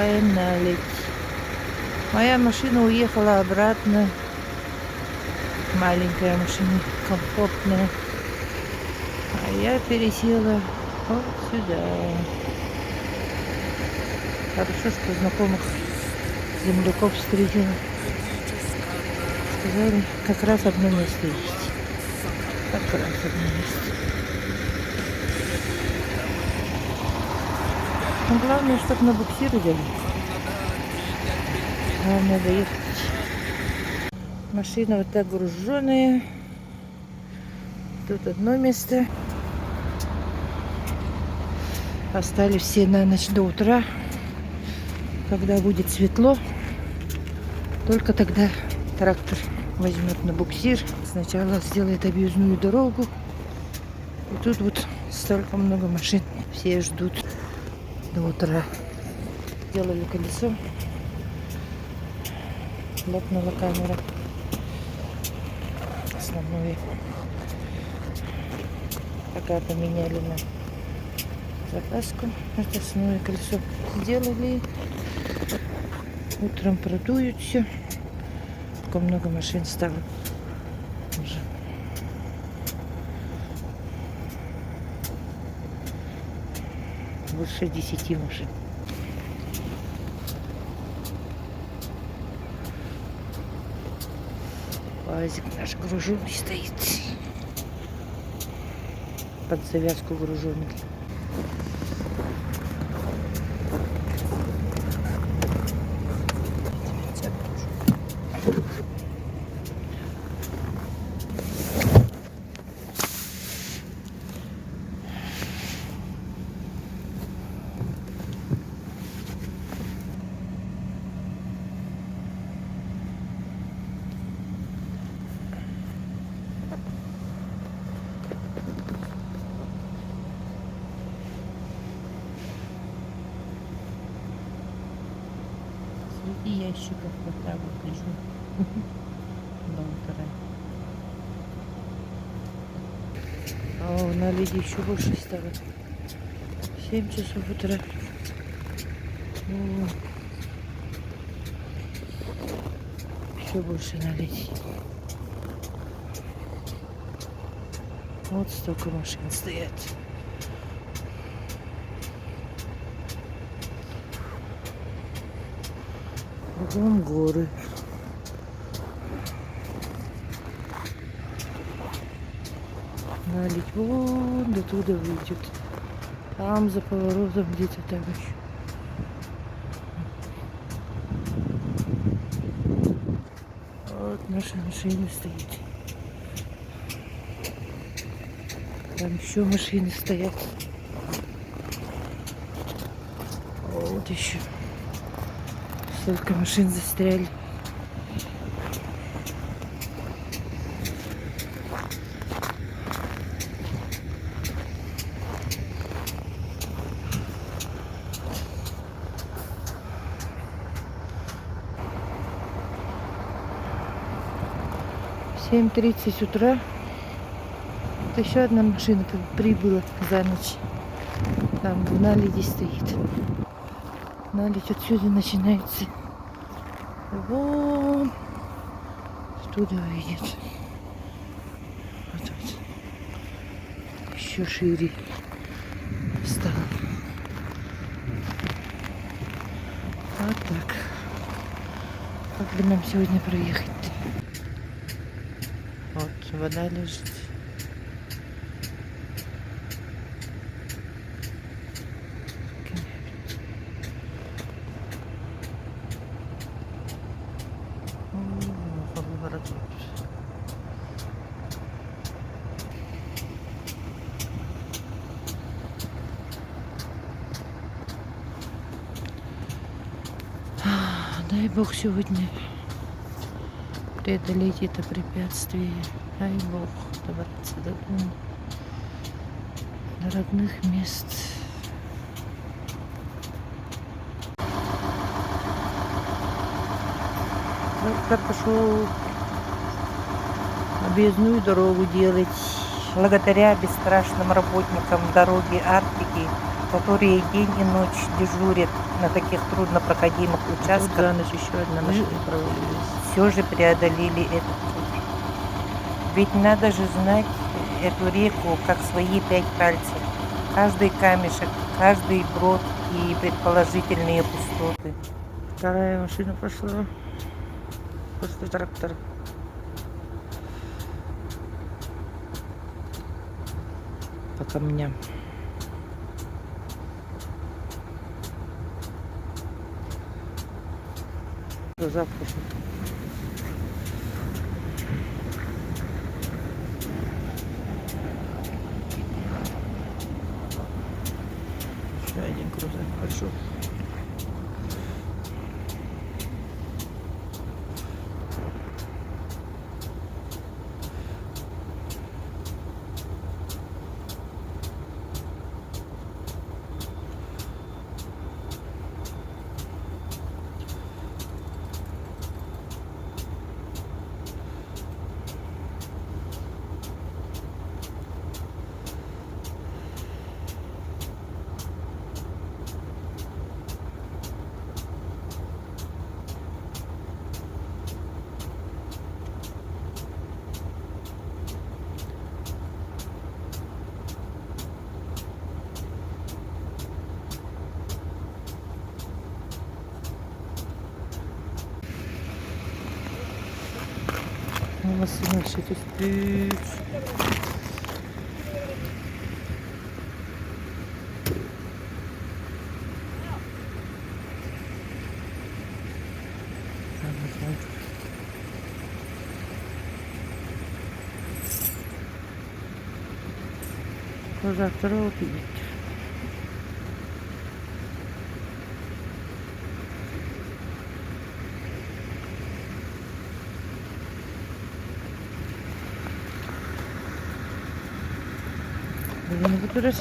собираем налить. Моя машина уехала обратно. Маленькая машина, комфортная. А я пересела вот сюда. Хорошо, что знакомых земляков встретила. Сказали, как раз одно место есть. Как раз одно место. Но главное, чтобы на буксир взяли. Главное доехать. Машина вот так груженная. Тут одно место. Остались все на ночь до утра. Когда будет светло, только тогда трактор возьмет на буксир. Сначала сделает объездную дорогу. И тут вот столько много машин. Все ждут до утра. Делали колесо. Лопнула камера. Основное. Пока поменяли на запаску. Это основное колесо сделали. Утром продуют все. Только много машин стало. Уже. Больше 10 машин. УАЗик наш груженый стоит. Под завязку груженый. Среди ящиков вот так вот лежу. До утра. О, налить еще больше стало. 7 часов утра. Еще больше налить. Вот столько машин стоят. Кругом горы. Налить вон до туда выйдет. Там за поворотом где-то там еще. Вот наша машина стоит. Там еще машины стоят. Вот еще. Столько машин застряли. В 7:30 утра. Вот еще одна машина прибыла за ночь. Там в наледи стоит. Наледь отсюда начинается. Вон. Оттуда выйдет. Вот тут. Еще шире стало. Вот так. Как бы нам сегодня проехать-то? Вот вода лежит. Дай Бог сегодня преодолеть это препятствие. Дай Бог добраться до дома, до родных мест. Трактор пошел объездную дорогу делать. благодаря бесстрашным работникам дороги Арктики, которые день и ночь дежурят на таких труднопроходимых участках, за ночь еще одна машина провалилась. все же преодолели этот путь. Ведь надо же знать эту реку как свои 5 пальцев. Каждый камешек, каждый брод и предположительные пустоты. Вторая машина пошла после трактора. По камням. Запуск. Еще один грузовик пошел. Машина ще тут стоїть. Завтра увидите. Блин, выберешь.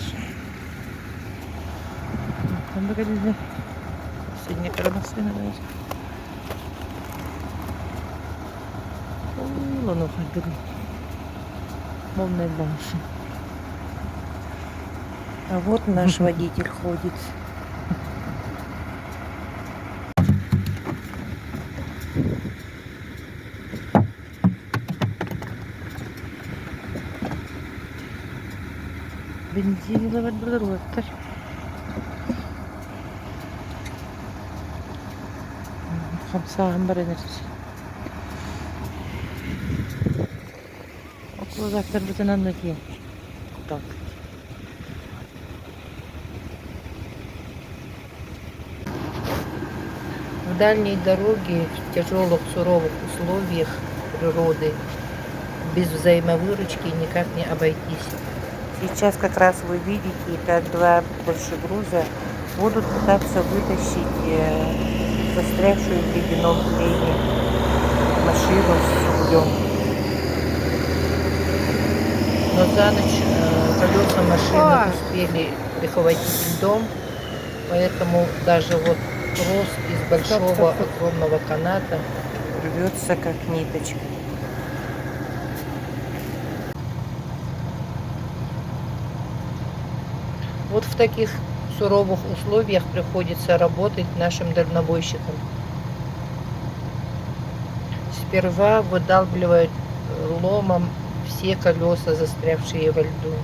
Там выглядели. Сегодня карабасы надо. Луну ходили. Мовная банша. А вот наш водитель ходит. Бензиновый бродер. خمسة برنرس. Около завтра будет на ноге. Так. В дальней дороге, в тяжелых, суровых условиях природы, без взаимовыручки никак не обойтись. Сейчас как раз вы видите, как два большегруза будут пытаться вытащить застрявшую в ледяном плене машину с углем. Но за ночь колеса машины успели прихватить льдом, поэтому даже вот трос из большого огромного каната Рвется как ниточка. Вот в таких суровых условиях приходится работать нашим дальнобойщикам. Сперва выдалбливают ломом все колеса, застрявшие во льду.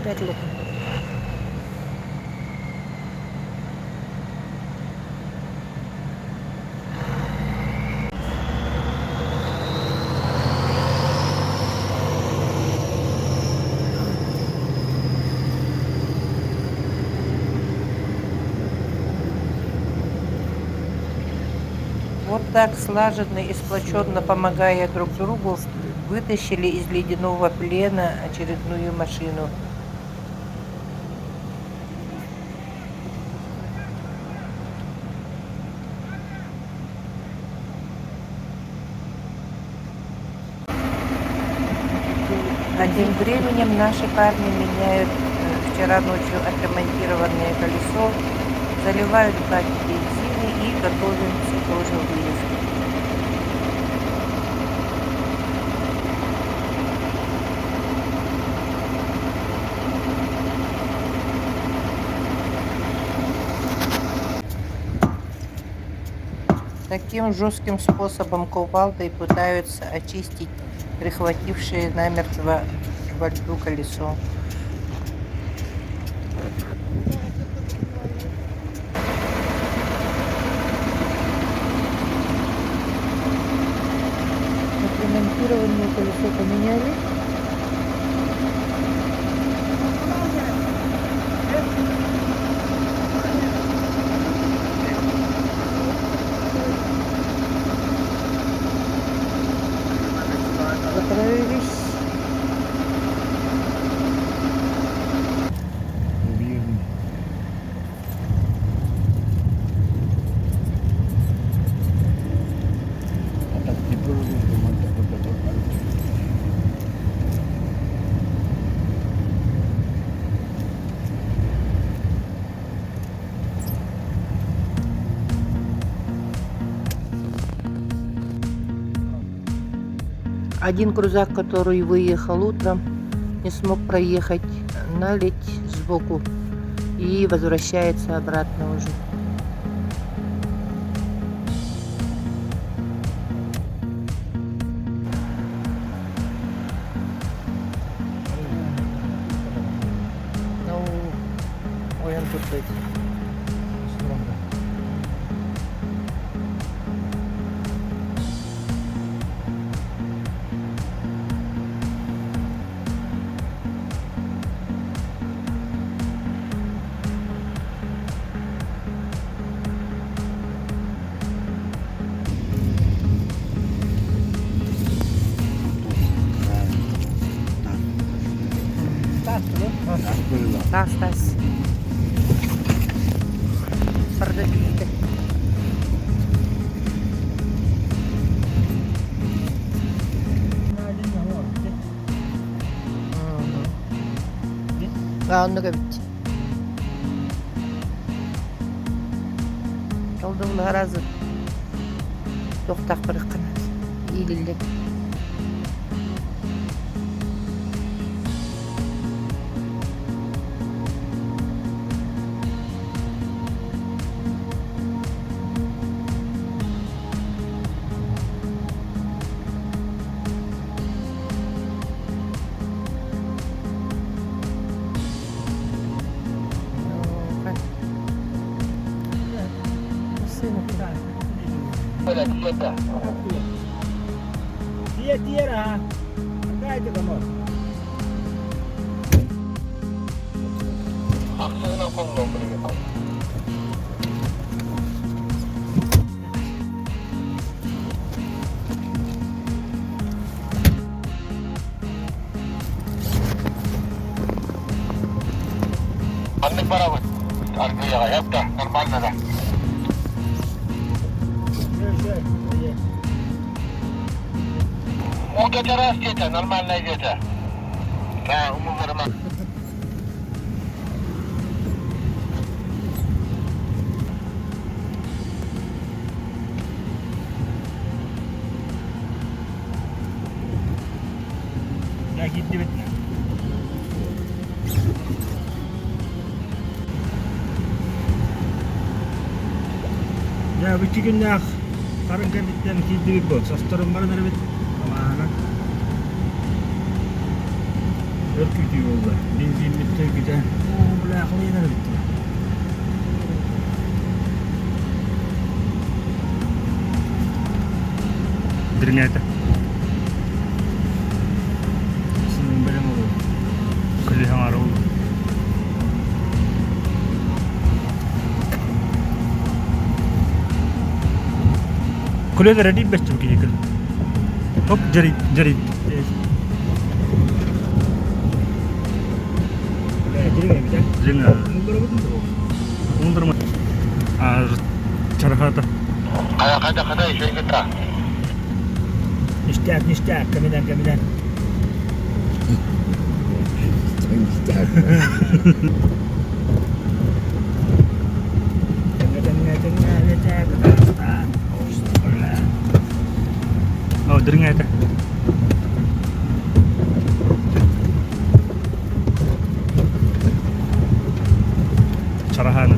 5 лук. Вот так слаженно и сплоченно помогая друг другу, вытащили из ледяного плена очередную машину. А тем временем наши парни меняют вчера ночью отремонтированное колесо, заливают баки бензина и готовимся тоже выезд. Таким жестким способом кувалдой пытаются очистить прихватившее намертво во льду колесо. Отремонтированное колесо поменяли. Заправились. Один крузак, который выехал утром, не смог проехать наледь сбоку и возвращается обратно уже. Ну, ой, он тут быть. Стас. Продадите. Anlık bitti. Yolda razı. Toktaq bırakın. İyilik. Tira. Acá te amor. Anlık para var. Arkaya yap da normal neden? У тебя раз где-то, нормальная где-то. Да, нормально. Ya gitti bitti. Ya bir iki günde karın kemikten gitti bir bol. Sastırım bana nereye bitti. Aman. Örkütü yolda. Benzin bitti güzel. Oo, bırakma yener bitti. Дернята. Senin böyle mi olur? Көлі хаңары ол. Көлі реди бәстім кейекіл. Хоп, жарид. Direkt güzel. Ленга. Bunlara bakın da o. Ондырма. Чарахата. Қайда еще кетті. Ништяк, камедан. О, дернята. Чарахана.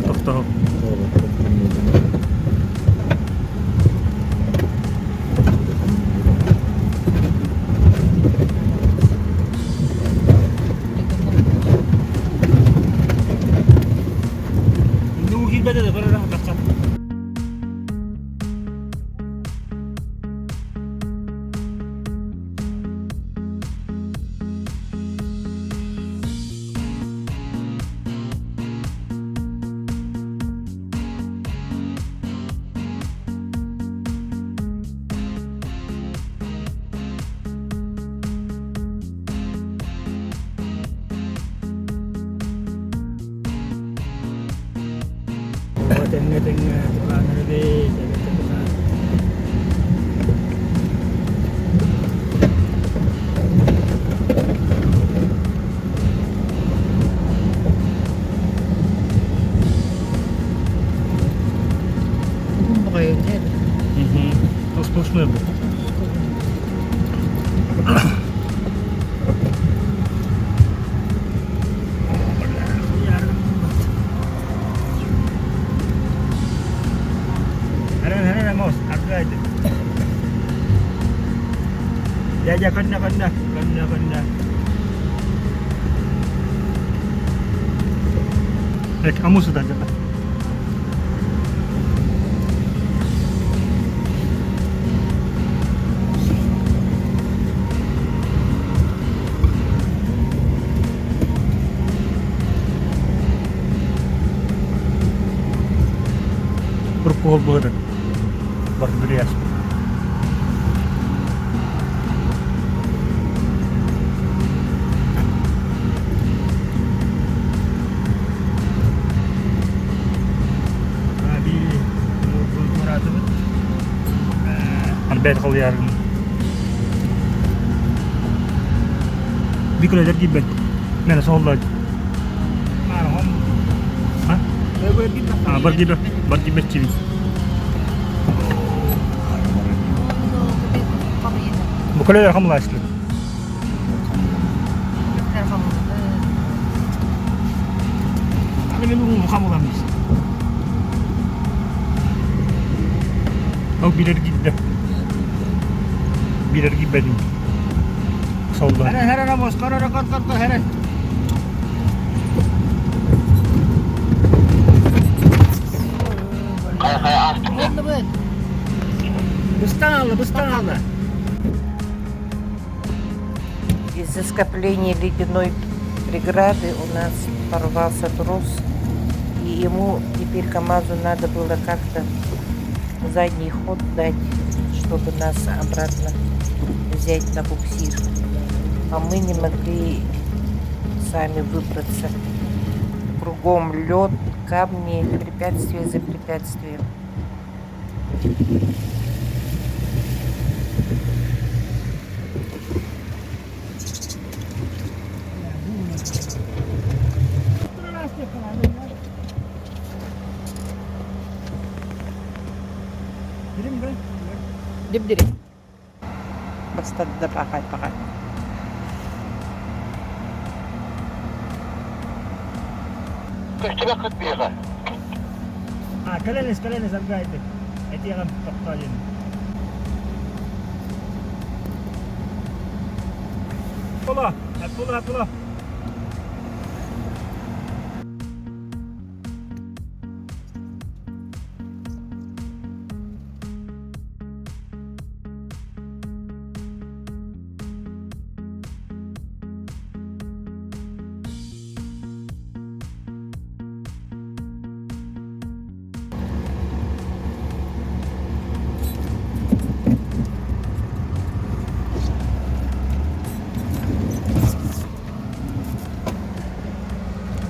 Тоқтау. Nu gilbede de böyle rahat baksan. Tengah-tengah terang lebih. Ну, kayo dyan. Сплошной был. Hara mos, harga itu. Ya kanda. Kamu sudah jalan. Berpukul banget. Berdirias. Bed kal yarın. Bir kilo eder gibi. Mana so'llar. Ha? Bir gibi çivi. Bu kilo ham laşlı. Abi ne bu ham olamış. O bilir gitti. Bilir gibi benim. Solda. Hara Ramos, kar hara. Қай астың. Быстан. Из-за скопления ледяной преграды у нас порвался трос, и ему теперь КамАЗу надо было как-то задний ход дать, чтобы нас обратно взять на буксир. А мы не могли сами выбраться. Кругом лед, камни, препятствие за препятствием. Dip-dip. Basta pakai. Kaçta vakit bir yere? Kalinis harga itu. Itu yang pokoknya. Pulah.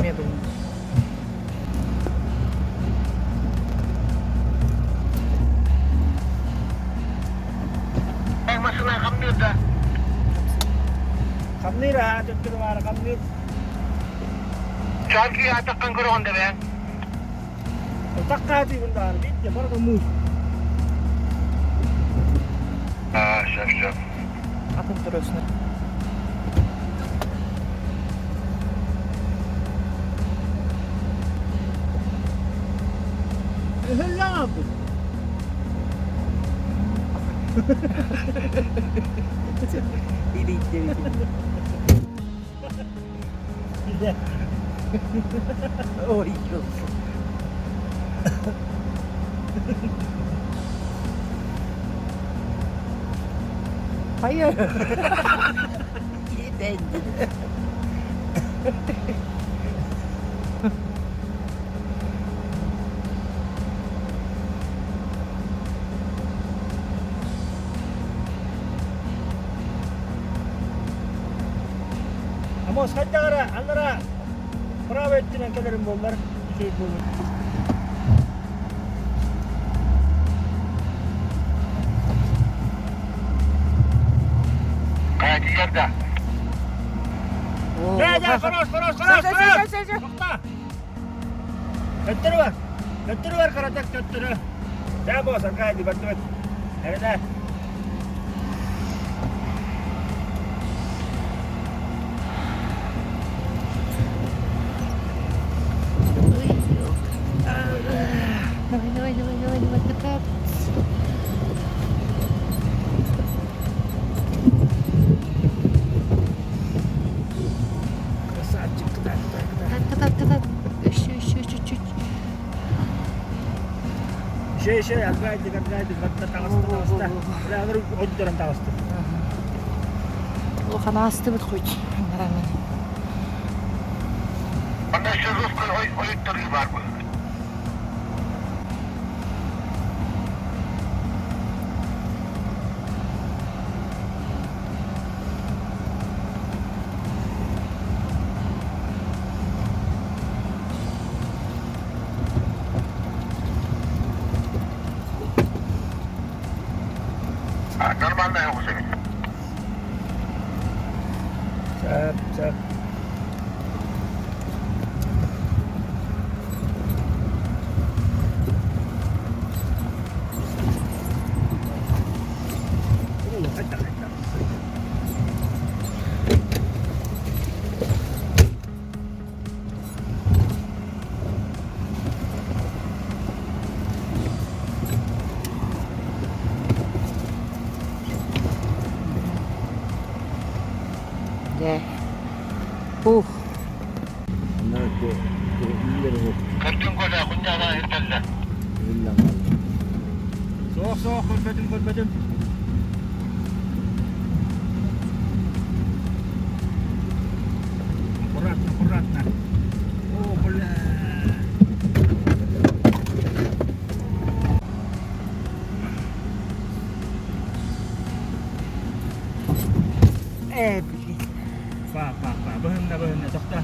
Мебельный. Masına kamyon da. Kamera, jatuh mana kamera. Çarkıyı atakkan kuruğun da ben. Takati bentar, dia baru kamu. Şef. Atın turusunu. Hello. İyi değil. Tidak. Ой, ёлка. Hayır. İyi değil. Amos kaçta antara Pravet'ten gelirim bollar. Şey bollar. Kayaki yerde. Ya, konos. Sen. Nokta. Götürü var karatak götürü. Ya bos harga dibantu. Ada. Давай, кататься. Красавчик, куда. Так. Еще чуть-чуть. Şey harga batta tavasta. Udah udah tavasta. Ох, она остывает хоть. Нормально. Ondan şu Rufkun oyutturu var mı? Normalde yok senin. Siap. Kacak. 네. Kırtın koca kunyana irtelle. Sok, korbadım. Kurat. Oh, bola. Блин. Pak. Bahan dokter.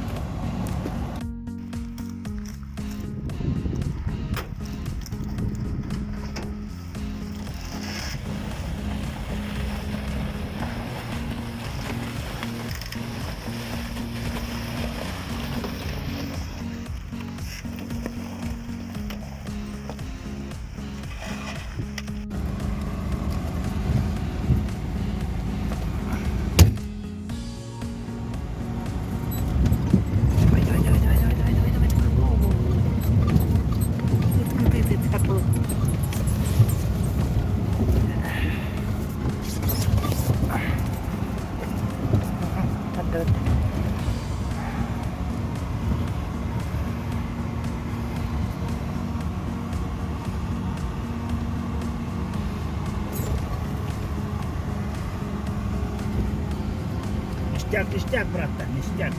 ништяк, братан, ништяк.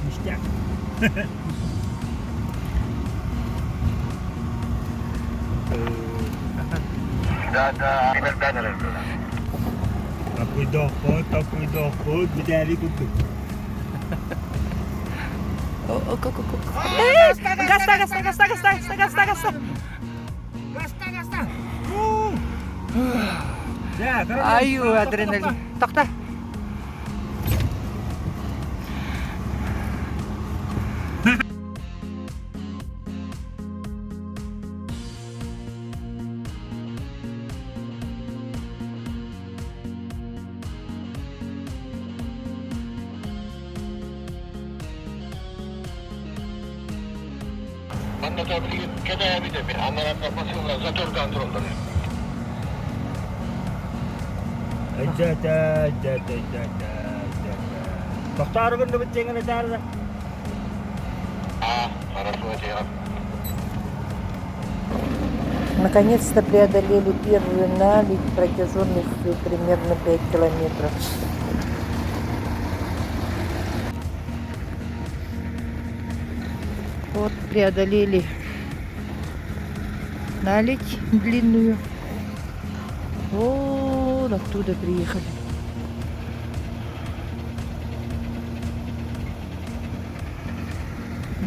Да, иногда. Такой доход, бедали купил. Гаста. Да, короче. Аю, адреналин. Токта. Bana tabii ki kedaya bir de bir anlarakla basıyorlar, zatör kandırıyorlar. Да. Тохтар гэнэ битэн гэнэ таарда. Хорошо, это я. Наконец-то преодолели первую наледь протяженностью примерно 5 километров. Вот преодолели наледь длинную. Вот оттуда приехали.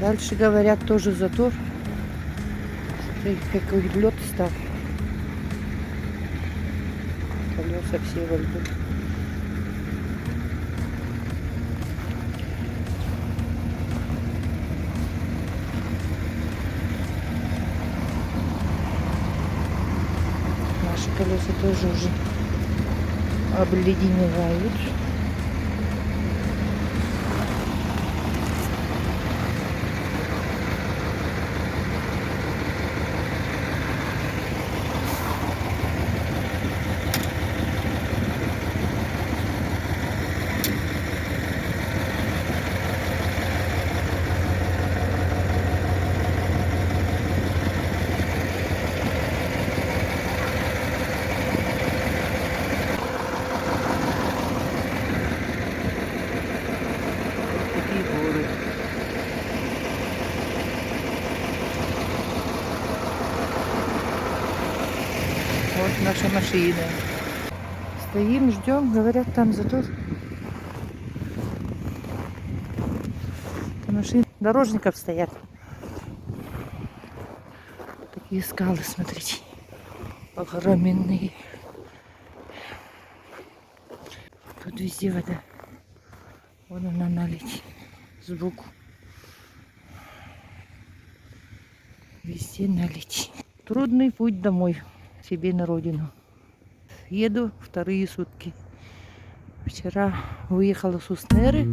Дальше, говорят, тоже затор. Какой лед стал. Колеса все во льду. Наши колеса тоже уже обледеневают. Такие горы. Вот наша машина. Стоим, ждем, говорят, там затор. Там машин, дорожников стоят. Такие скалы, смотрите. Огроменные. Тут везде вода. Вон она наледь. Сбоку. Везде наледь. Трудный путь домой. Себе на родину. Еду вторые сутки. Вчера выехала с Уснеры.